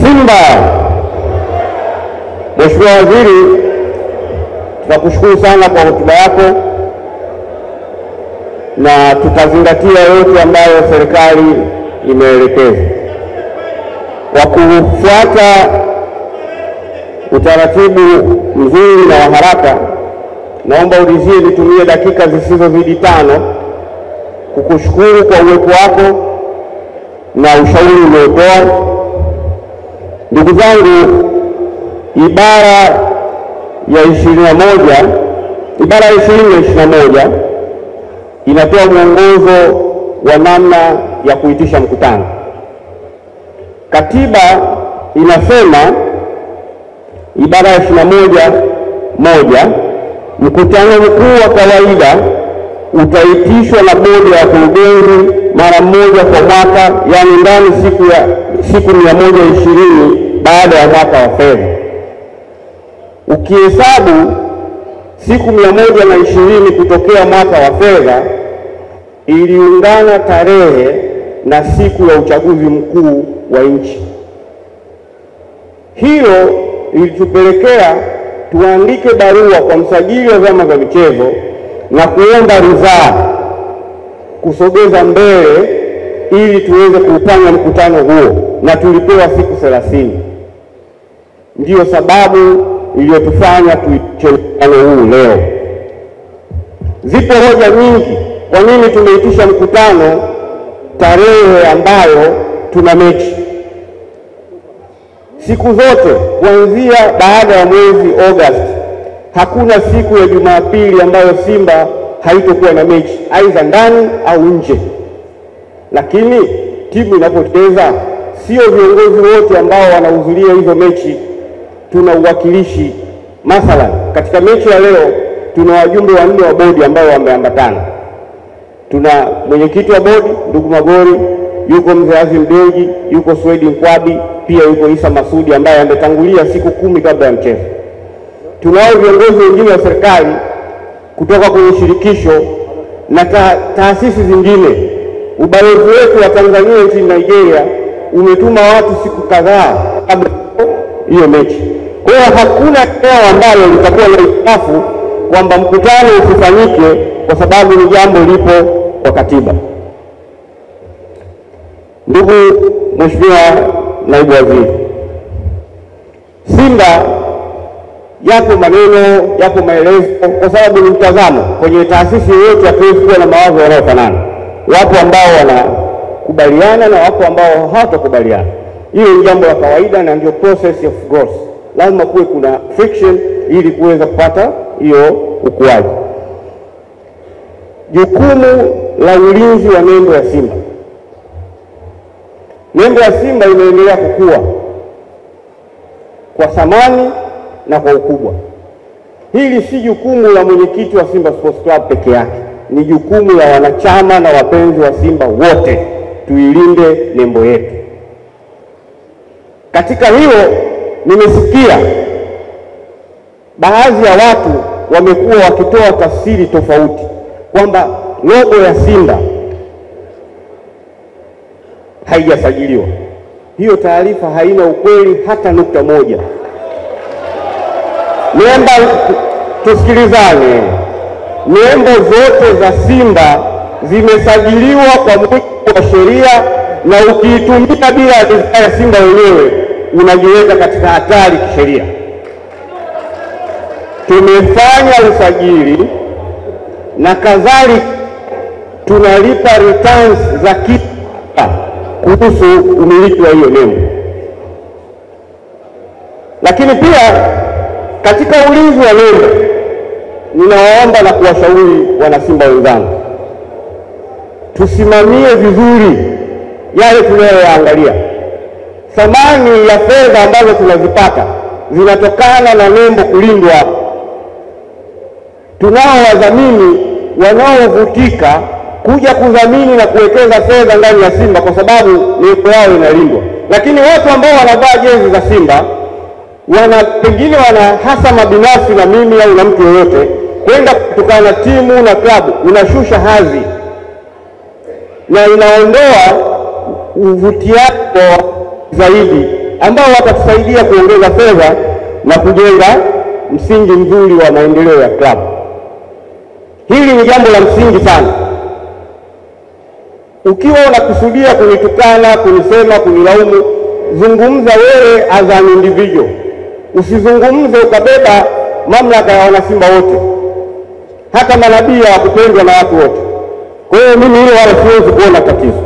Simba. Mheshimiwa Waziri, tunakushukuru sana kwa hotuba yako na tutazingatia yote ambayo serikali imeelekeza. Kwa kufuata utaratibu mzuri na wa haraka, naomba ulizie nitumie dakika zisizozidi 5 kukushukuru kwa uwepo wako na ushauri uliotoa. Ndugu zangu, ibara ya 2021 inatoa mwongozo wa namna ya kuitisha mkutano. Katiba inasema, ibara ya 21(1), mkutano mkuu wa kawaida utaitishwa na bodi ya wakurugenzi mara moja kwa mwaka, yani ndani siku 120 baada ya mwaka wa fedha. Ukihesabu siku 120 kutokea mwaka wa fedha, iliungana tarehe na siku ya uchaguzi mkuu wa nchi. Hilo ilitupelekea tuandike barua kwa msajili wa vyama vya michezo na kuomba ridhaa kusogeza mbele ili tuweze kupanga mkutano huo, na tulipewa siku 30. Ndiyo sababu iliyotufanya tuitishe mkutano huu leo. Zipo hoja nyingi kwa nini tumeitisha mkutano tarehe ambayo tuna mechi. Siku zote kuanzia baada ya mwezi Agosti, hakuna siku ya Jumapili ambayo Simba haitokuwa na mechi, aidha ndani au nje. Lakini timu inapocheza, sio viongozi wote ambao wanahudhuria hizo mechi tuna uwakilishi. Mathalan, katika mechi ya leo tuna wajumbe 4 wa bodi ambao wameambatana. Tuna mwenyekiti wa bodi ndugu Magori, yuko mzee Azim Deuji, yuko Swedi Nkwabi, pia yuko Isa Masudi ambaye ametangulia siku 10 kabla ya mchezo. Tunao viongozi wengine wa serikali kutoka kwenye shirikisho na taasisi zingine. Ubalozi wetu wa Tanzania nchini Nigeria umetuma watu siku kadhaa kabla hiyo mechi. Kwa hiyo hakuna eneo ambalo litakuwa na hitilafu kwamba mkutano usifanyike kwa sababu ni jambo lipo kwa katiba. Ndugu Mheshimiwa Naibu Waziri, Simba yapo maneno, yapo maelezo, kwa sababu ni mtazamo. Kwenye taasisi yoyote hatuwezi kuwa na mawazo yanayofanana. Wapo ambao wanakubaliana na wapo ambao hawatakubaliana. Hiyo ni jambo la kawaida na ndio process of growth. Lazima kuwe kuna friction ili kuweza kupata hiyo ukuaji. Jukumu la ulinzi wa nembo ya Simba. Nembo ya Simba imeendelea kukua kwa thamani na kwa ukubwa. Hili si jukumu la mwenyekiti wa Simba Sports Club peke yake, ni jukumu la wanachama na wapenzi wa Simba wote. Tuilinde nembo yetu. Katika hiyo, nimesikia baadhi ya watu wamekuwa wakitoa tafsiri tofauti kwamba logo ya Simba haijasajiliwa. Hiyo taarifa haina ukweli hata nukta moja. Nembo, tusikilizane, nembo zote za Simba zimesajiliwa kwa mujibu wa sheria, na ukiitumia bila ridhaa ya Simba wenyewe unajiweka katika hatari kisheria. Tumefanya usajili na kadhalika, tunalipa returns za kila kuhusu umiliki wa hiyo nembo. Lakini pia katika ulinzi wa nembo, ninawaomba na kuwashauri wana Simba wenzangu, tusimamie vizuri yale tunayoyaangalia. Thamani ya fedha ambazo tunazipata zinatokana na nembo kulindwa. Tunao wadhamini wanaovutika kuja kudhamini na kuwekeza fedha ndani ya Simba kwa sababu nembo yao inalindwa. Lakini watu ambao wanavaa jezi za Simba pengine wana hasama binafsi na mimi au na mtu yeyote, kwenda kutokana na timu na klabu, unashusha hadhi. na inaondoa uvutiano zaidi ambao watatusaidia kuongeza fedha na kujenga msingi mzuri wa maendeleo ya klabu. Hili ni jambo la msingi sana. Ukiwa unakusudia kunitukana, kunisema, kunilaumu, zungumza wewe as an individual. Usizungumze ukabeba mamlaka ya wanasimba wote. Hata manabii hawakupendwa na watu wote. Kwa hiyo mimi hilo wala siwezi kuona tatizo.